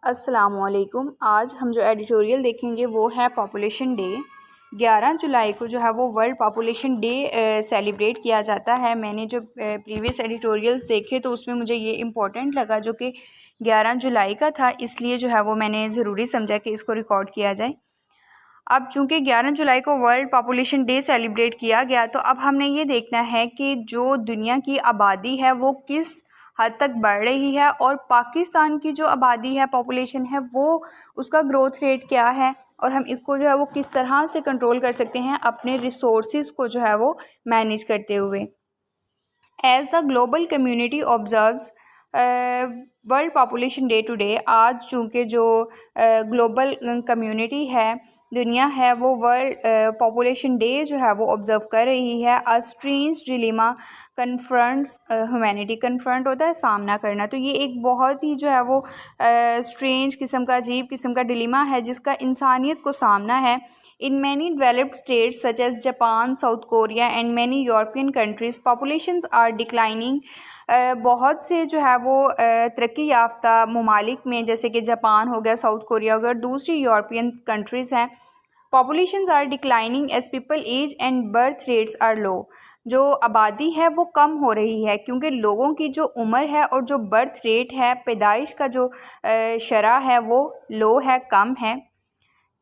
अस्सलामुअलैकुम। आज हम जो एडिटोरियल देखेंगे वो है पॉपुलेशन डे। 11 जुलाई को जो है वो वर्ल्ड पॉपुलेशन डे सेलिब्रेट किया जाता है। मैंने जो प्रीवियस एडिटोरियल्स देखे तो उसमें मुझे ये इम्पोर्टेंट लगा जो कि 11 जुलाई का था, इसलिए जो है वो मैंने ज़रूरी समझा कि इसको रिकॉर्ड किया जाए। अब चूँकि 11 जुलाई को वर्ल्ड पॉपुलेशन डे सेलिब्रेट किया गया, तो अब हमने ये देखना है कि जो दुनिया की आबादी है वो किस हद तक बढ़ रही है और पाकिस्तान की जो आबादी है, पॉपुलेशन है, वो उसका ग्रोथ रेट क्या है और हम इसको जो है वो किस तरह से कंट्रोल कर सकते हैं अपने रिसोर्सेज को जो है वो मैनेज करते हुए। As the global community observes world population day today, आज चूँकि जो ग्लोबल कम्युनिटी है, दुनिया है, वो वर्ल्ड पॉपुलेशन डे जो है वो ऑब्ज़र्व कर रही है। A strange dilemma confronts humanity. Confront होता है सामना करना, तो ये एक बहुत ही जो है वो स्ट्रेंज किस्म का, अजीब किस्म का डिलेमा है जिसका इंसानियत को सामना है। In many developed states such as Japan, South Korea and many European countries populations are declining. बहुत से जो है वो तरक्की याफ्ता ममालिक में, जैसे कि जापान हो गया, साउथ कोरिया हो गया, दूसरी यूरोपियन कंट्रीज़ हैं, populations are declining as people age and birth rates are low. जो आबादी है वो कम हो रही है क्योंकि लोगों की जो उम्र है और जो बर्थ रेट है, पैदाइश का जो शरह है वो लो है, कम है।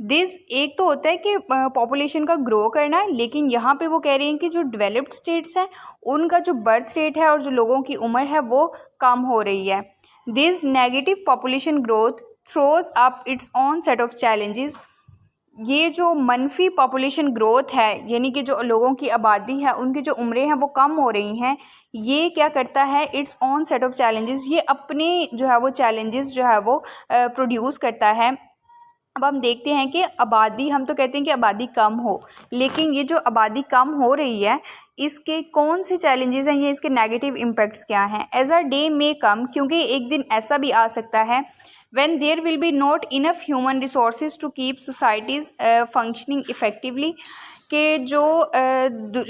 दिस एक तो होता है कि पॉपुलेशन का ग्रो करना है, लेकिन यहाँ पे वो कह रहे हैं कि जो डेवलप्ड स्टेट्स हैं उनका जो बर्थ रेट है और जो लोगों की उम्र है वो कम हो रही है। This negative population growth throws up its own set of challenges. ये जो मनफी पॉपुलेशन ग्रोथ है, यानी कि जो लोगों की आबादी है उनकी जो उम्रें हैं वो कम हो रही हैं, ये क्या करता है, its own set of challenges, ये अपने जो है वो चैलेंजेस जो है वो प्रोड्यूस करता है। अब हम देखते हैं कि आबादी, हम तो कहते हैं कि आबादी कम हो, लेकिन ये जो आबादी कम हो रही है इसके कौन से चैलेंजेस हैं, ये इसके नेगेटिव इम्पैक्ट्स क्या हैं। एज अ डे में कम, क्योंकि एक दिन ऐसा भी आ सकता है when there will be not enough human resources to keep societies functioning effectively, कि जो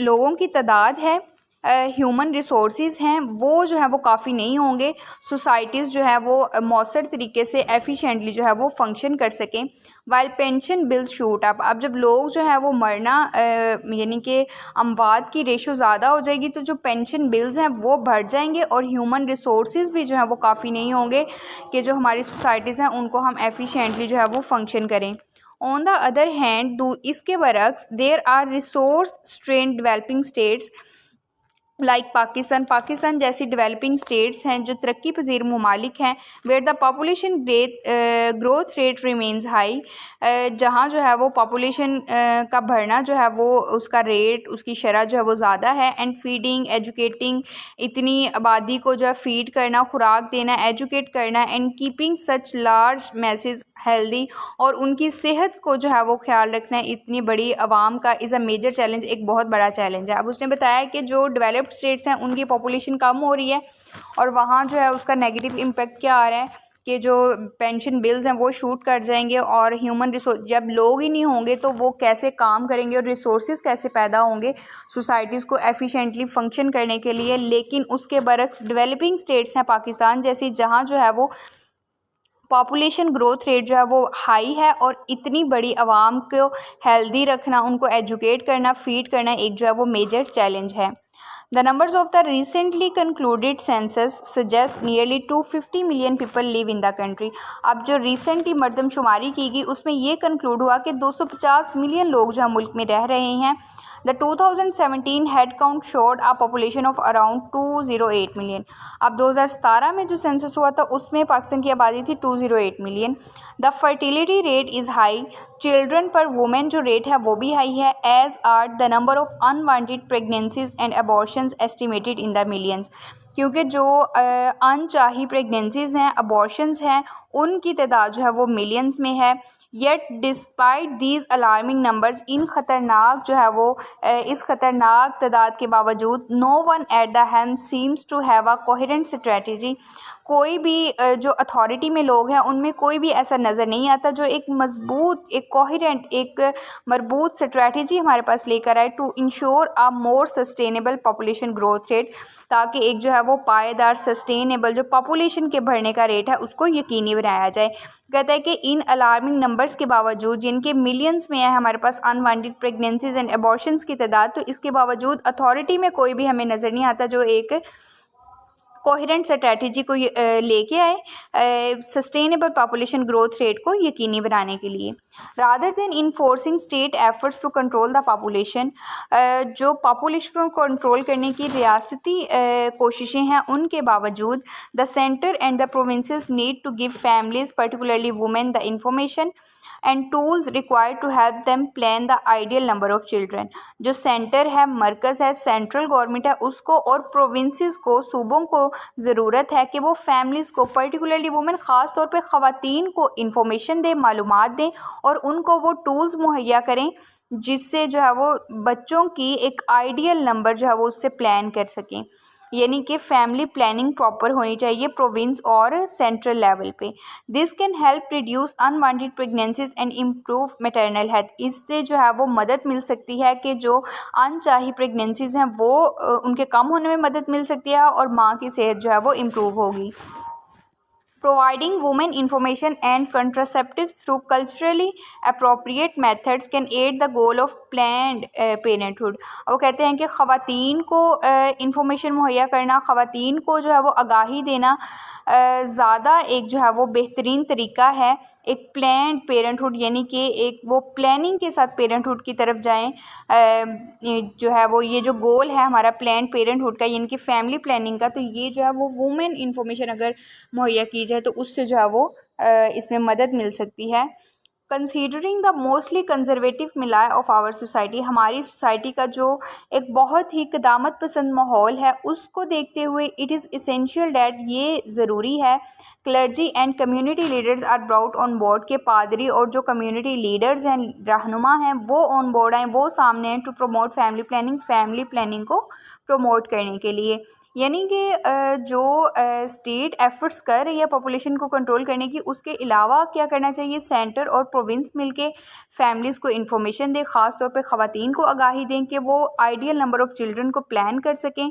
लोगों की तादाद है, ह्यूमन रिसोर्सेज हैं, वो जो है वो काफ़ी नहीं होंगे, सोसाइटीज़ जो है वो मौसर तरीके से एफिशिएंटली जो है वो फंक्शन कर सकें। While pension bills shoot up, अब जब लोग जो है वो मरना यानी कि अमवात की रेशो ज़्यादा हो जाएगी तो जो पेंशन बिल्स हैं वो बढ़ जाएंगे और ह्यूमन रिसोर्सेज भी जो है वो काफ़ी नहीं होंगे कि जो हमारी सोसाइटीज़ हैं उनको हम एफिशिएंटली जो है वो फंक्शन करें। ऑन द अदर हैंड, इसके बरक्स, there are resource strain developing states like Pakistan जैसी डेवलपिंग स्टेट्स हैं जो तरक्की पजीर ममालिक हैं, where the population growth rate remains high, जहाँ जो है वो पॉपुलेशन का बढ़ना जो है वो उसका रेट, उसकी शरह जो है वो ज़्यादा है। एंड फीडिंग, एजुकेटिंग, इतनी आबादी को जो है फीड करना, खुराक देना, एजुकेट करना, and keeping such large message healthy, और उनकी सेहत को जो है वो ख्याल रखना इतनी बड़ी आवाम का इज़ अ मेजर चैलेंज, एक बहुत बड़ा चैलेंज है। अब उसने बताया कि जो डेवलप्ड स्टेट्स हैं उनकी पॉपुलेशन कम हो रही है और वहाँ जो है उसका नेगेटिव इम्पैक्ट क्या आ रहा है कि जो पेंशन बिल्स हैं वो शूट कर जाएंगे और ह्यूमन रिसोर्स, जब लोग ही नहीं होंगे तो वो कैसे काम करेंगे और रिसोर्सेज कैसे पैदा होंगे सोसाइटीज़ को एफिशिएंटली फंक्शन करने के लिए। लेकिन उसके बरक्स डेवलपिंग स्टेट्स हैं पाकिस्तान जैसी, जहाँ जो है वो पॉपुलेशन ग्रोथ रेट जो है वो हाई है और इतनी बड़ी आवाम को हेल्दी रखना, उनको एजुकेट करना, फीड करना एक जो है वो मेजर चैलेंज है। The numbers of the recently concluded census suggest nearly 250 million people live in the country. अब जो रिसेंटली मरदमशुमारी की गई उसमें ये कंक्लूड हुआ कि 250 मिलियन लोग जो है मुल्क में रह रहे हैं। The 2017 head count showed a population of around 208 million. अब 2017 में जो सेंसस हुआ था उसमें पाकिस्तान की आबादी थी 208 million. The fertility rate is high, children per women जो रेट है वो भी हाई है, as are the number of unwanted pregnancies and abortions estimated in the millions, क्योंकि जो अनचाही प्रेगनेंसीज हैं, अबॉर्शंस हैं, उनकी तादाद जो है वो मिलियंस में है। Yet despite these alarming numbers, इन ख़तरनाक जो है वो इस ख़तरनाक तादाद के बावजूद no one at the helm seems to have a coherent strategy, कोई भी जो अथॉरिटी में लोग हैं उनमें कोई भी ऐसा नज़र नहीं आता जो एक मजबूत, एक कोहेरेंट, एक मरबूत स्ट्रेटजी हमारे पास लेकर आए to ensure a more sustainable population growth rate, ताकि एक जो है वो पायदार सस्टेनेबल जो पॉपुलेशन के बढ़ने का रेट है उसको यकीनी बनाया जाए। कहता है कि इन अलार्मिंग नंबर्स के बावजूद, जिनके मिलियंस में है हमारे पास अनवांटेड प्रेगनेंसीज एंड अबॉर्शंस की तादाद, तो इसके बावजूद अथॉरिटी में कोई भी हमें नज़र नहीं आता जो एक कोहेरेंट स्ट्रैटेजी को लेके आए सस्टेनेबल पॉपुलेशन ग्रोथ रेट को यकीनी बनाने के लिए। Rather than enforcing state efforts to control the population, जो पॉपुलेशन को कंट्रोल करने की रियासती कोशिशें हैं उनके बावजूद the centre and the provinces need to give families particularly women the information and tools required to help them plan the ideal number of children. जो सेंटर है, मरकज़ है, सेंट्रल गवर्नमेंट है, उसको और प्रोविंसेस को, सूबों को ज़रूरत है कि वो फैमिलीज़ को, पर्टिकुलरली वुमेन, ख़ास तौर पे ख़वातीन को इंफॉर्मेशन दें, मालूमात दें और उनको वो टूल्स मुहैया करें जिससे जो है वो बच्चों की एक आइडियल नंबर जो है वो उससे प्लान कर सकें। यानी कि फैमिली प्लानिंग प्रॉपर होनी चाहिए प्रोविंस और सेंट्रल लेवल पे। This can help reduce unwanted pregnancies and improve maternal health, इससे जो है वो मदद मिल सकती है कि जो अनचाही प्रेगनेंसीज हैं वो उनके कम होने में मदद मिल सकती है और माँ की सेहत जो है वो इम्प्रूव होगी। Providing women information and contraceptives through culturally appropriate methods can aid the goal of planned parenthood। वो कहते हैं कि ख़वातीन को इंफॉर्मेशन मुहैया करना, ख़वातीन को जो है वो आगाही देना ज़्यादा एक जो है वो बेहतरीन तरीका है एक प्लान्ड पेरेंटहुड, यानी कि एक वो प्लानिंग के साथ पेरेंटहुड की तरफ जाएं। जो है वो ये जो गोल है हमारा प्लान्ड पेरेंटहुड का, यानी कि फैमिली प्लानिंग का, तो ये जो है वो वुमेन इंफॉर्मेशन अगर मुहैया की जाए तो उससे जो है वो इसमें मदद मिल सकती है। कंसीडरिंग द मोस्टली कंजर्वेटिव मिलाए ऑफ आवर सोसाइटी, हमारी सोसाइटी का जो एक बहुत ही क़दामत पसंद माहौल है उसको देखते हुए इट इज़ इसेंशियल डैट, ये ज़रूरी है clergy and community leaders are brought on board, के पादरी और जो कम्युनिटी लीडर्स हैं, रहनुमा हैं, वो ऑन बोर्ड आएँ, वो सामने हैं टू प्रमोट फैमिली प्लानिंग को प्रमोट करने के लिए। यानी कि जो स्टेट एफर्ट्स कर रही है पॉपुलेशन को कंट्रोल करने की, उसके अलावा क्या करना चाहिए, सेंटर और प्रोविंस मिलके फैमिलीज़ को इन्फॉर्मेशन दें, ख़ास तौर पे ख़वातीन को आगाही दें कि वो आइडियल नंबर ऑफ़ चिल्ड्रन को प्लान कर सकें।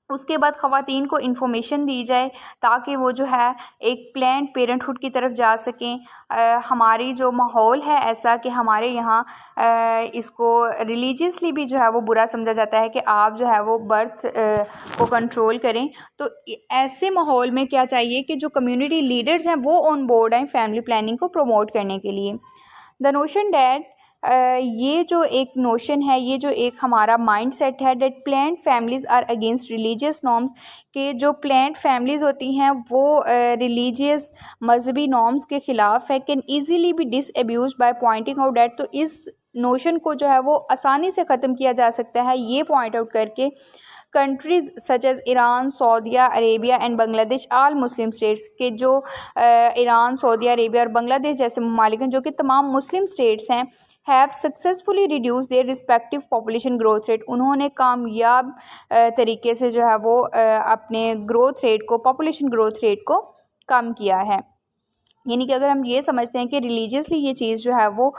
उसके बाद ख़वातीन को इन्फॉर्मेशन दी जाए ताकि वो जो है एक प्लान्ड पेरेंटहुड की तरफ जा सकें। हमारी जो माहौल है ऐसा कि हमारे यहाँ इसको रिलीजियसली भी जो है वो बुरा समझा जाता है कि आप जो है वो बर्थ को कंट्रोल करें। तो ऐसे माहौल में क्या चाहिए कि जो कम्युनिटी लीडर्स हैं वो ऑन बोर्ड आएँ फैमिली प्लानिंग को प्रमोट करने के लिए। द नोशन डैट, ये जो एक नोशन है, ये जो एक हमारा माइंड सेट है that planned families are against religious norms, के जो प्लान्ड फैमिलीज़ होती हैं वो रिलीजियस मजहबी नॉर्म्स के ख़िलाफ़ है, can easily be disabused by pointing out that, तो इस नोशन को जो है वो आसानी से ख़त्म किया जा सकता है ये पॉइंट आउट करके countries such as Iran, Saudi Arabia and Bangladesh all Muslim states, के जो ईरान, सऊदी अरेबिया और बांग्लादेश जैसे ममालिक हैं जो कि तमाम मुस्लिम स्टेट्स हैं, have successfully reduce their respective population growth rate, उन्होंने कामयाब तरीके से जो है वो अपने ग्रोथ रेट को, पॉपुलेशन ग्रोथ रेट को कम किया है। यानी कि अगर हम ये समझते हैं कि रिलीजियसली ये चीज़ जो है वो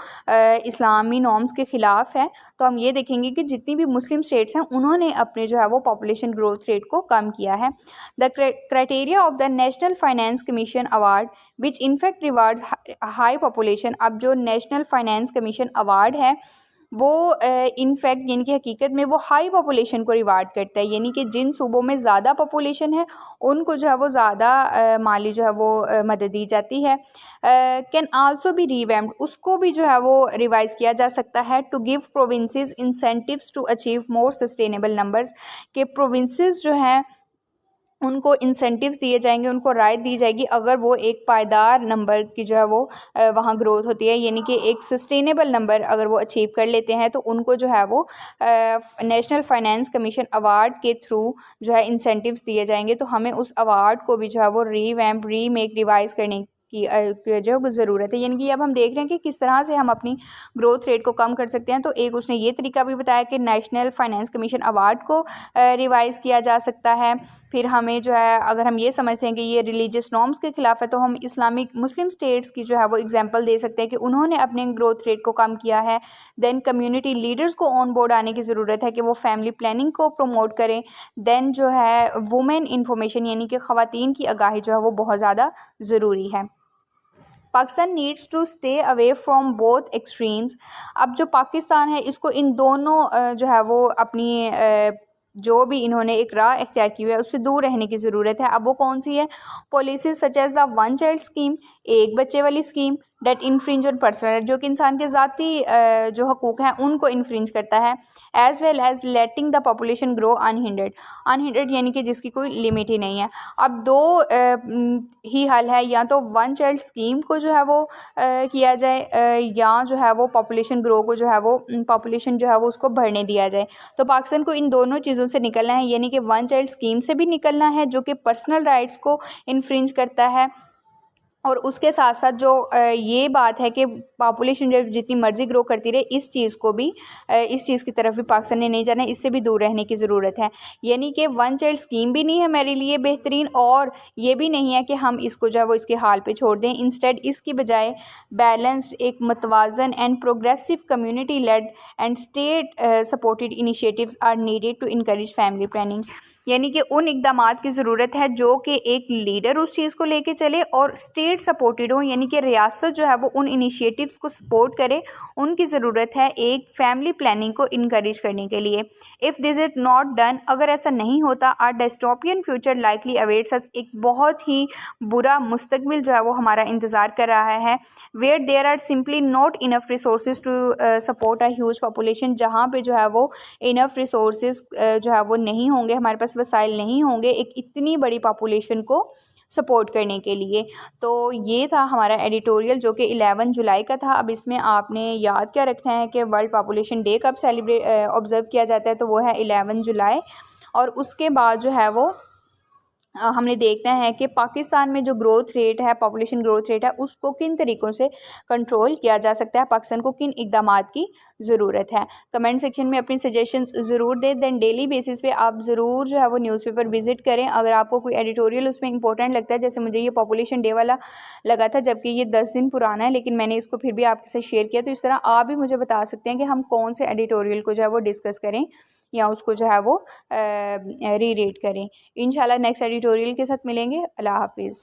इस्लामी नॉर्म्स के ख़िलाफ़ है, तो हम ये देखेंगे कि जितनी भी मुस्लिम स्टेट्स हैं उन्होंने अपने जो है वो पॉपुलेशन ग्रोथ रेट को कम किया है। The criteria of the national finance commission award which in fact rewards high population, अब जो नेशनल फाइनेंस कमीशन अवार्ड है वो इनफैक्ट यानी कि हकीकत में वो हाई पॉपुलेशन को रिवार्ड करता है, यानी कि जिन सूबों में ज़्यादा पॉपुलेशन है उनको जो है वो ज़्यादा माली जो है वो मदद दी जाती है। कैन आल्सो बी रिवैम्प्ड, उसको भी जो है वो रिवाइज़ किया जा सकता है to give provinces incentives to achieve more sustainable numbers, के प्रोविंसेस जो हैं उनको इंसेंटिव्स दिए जाएंगे, उनको राय दी जाएगी अगर वो एक पायदार नंबर की जो है वो वहाँ ग्रोथ होती है, यानी कि एक सस्टेनेबल नंबर अगर वो अचीव कर लेते हैं तो उनको जो है वो नेशनल फाइनेंस कमीशन अवार्ड के थ्रू जो है इंसेंटिव्स दिए जाएंगे। तो हमें उस अवार्ड को भी जो है वो रीवैम्प, रीमेक, रिवाइज़ करने की जो ज़रूरत है। यानी कि अब हम देख रहे हैं कि किस तरह से हम अपनी ग्रोथ रेट को कम कर सकते हैं। तो एक उसने ये तरीका भी बताया कि नेशनल फाइनेंस कमीशन अवार्ड को रिवाइज़ किया जा सकता है। फिर हमें जो है, अगर हम ये समझते हैं कि ये रिलीजियस नॉर्म्स के खिलाफ है, तो हम इस्लामिक मुस्लिम स्टेट्स की जो है वो एग्जांपल दे सकते हैं कि उन्होंने अपने ग्रोथ रेट को कम किया है। देन कम्युनिटी लीडर्स को ऑन बोर्ड आने की ज़रूरत है कि वो फैमिली प्लानिंग को प्रमोट करें। देन जो है वुमेन इंफॉर्मेशन, यानी कि ख़वातीन की आगाही जो है वो बहुत ज़्यादा ज़रूरी है। Pakistan needs to stay away from both extremes. अब जो पाकिस्तान है इसको इन दोनों जो है वो अपनी जो भी इन्होंने एक राह इख्तियार की हुई है उससे दूर रहने की ज़रूरत है। अब वो कौन सी है? Policies such as the one child scheme, एक बच्चे वाली scheme, that infringe on personal, जो कि इंसान के ज़ाती जो हकूक़ हैं उनको इन्फ्रिंज करता है। As well as letting the population grow unhindered यानी कि जिसकी कोई लिमिट ही नहीं है। अब दो ही हल है, या तो वन चाइल्ड स्कीम को जो है वो किया जाए, या जो है वो पॉपुलेशन ग्रो को जो है वो पॉपुलेशन जो है वो उसको बढ़ने दिया जाए। तो पाकिस्तान को इन दोनों चीज़ों से निकलना है, यानी कि वन चाइल्ड स्कीम से भी निकलना है जो कि पर्सनल राइट्स को इन्फ्रिंज करता है, और उसके साथ साथ जो ये बात है कि पॉपुलेशन जब जितनी मर्ज़ी ग्रो करती रहे, इस चीज़ को भी इस चीज़ की तरफ भी पाकिस्तान ने नहीं जाना है, इससे भी दूर रहने की ज़रूरत है। यानी कि वन चाइल्ड स्कीम भी नहीं है मेरे लिए बेहतरीन, और ये भी नहीं है कि हम इसको जो है वो इसके हाल पे छोड़ दें। इंस्टेड इसकी बजाय बैलेंस्ड, एक मतवाज़न and progressive community led and state supported initiatives are needed to encourage family planning. यानी कि उन इक़दामात की ज़रूरत है जो कि एक लीडर उस चीज़ को लेके चले और स्टेट सपोर्टेड हो, यानी कि रियासत जो है वो उन इनिशिएटिव्स को सपोर्ट करे। उनकी ज़रूरत है एक फैमिली प्लानिंग को इनकरेज करने के लिए। If this is not done, अगर ऐसा नहीं होता, our dystopian future likely awaits us, एक बहुत ही बुरा मुस्तकबिल जो है वो हमारा इंतज़ार कर रहा है। Where there are simply not enough resources to support a huge population, जहाँ पे जो है वो इनफ रिसोर्सेज जो है वो नहीं होंगे, हमारे पास वसाइल नहीं होंगे एक इतनी बड़ी पॉपुलेशन को सपोर्ट करने के लिए। तो ये था हमारा एडिटोरियल जो कि 11 जुलाई का था। अब इसमें आपने याद क्या रखना है कि वर्ल्ड पॉपुलेशन डे कब सेलिब्रेट ऑब्ज़र्व किया जाता है, तो वो है 11 जुलाई। और उसके बाद जो है वो हमने देखना है कि पाकिस्तान में जो ग्रोथ रेट है, पॉपुलेशन ग्रोथ रेट है, उसको किन तरीक़ों से कंट्रोल किया जा सकता है, पाकिस्तान को किन इक़दामात की ज़रूरत है। कमेंट सेक्शन में अपनी सजेशंस ज़रूर दें। देन डेली बेसिस पे आप ज़रूर जो है वो न्यूज़पेपर विज़िट करें। अगर आपको कोई एडिटोरियल उसमें इंपॉर्टेंट लगता है, जैसे मुझे ये पॉपुलेशन डे वाला लगा था, जबकि ये 10 दिन पुराना है, लेकिन मैंने इसको फिर भी आपके साथ शेयर किया, तो इस तरह आप भी मुझे बता सकते हैं कि हम कौन से एडिटोरियल को जो है वो डिस्कस करें या उसको जो है वो रीरेट करें। इंशाल्लाह नेक्स्ट एडिटोरियल के साथ मिलेंगे। अल्लाह हाफ़िज़।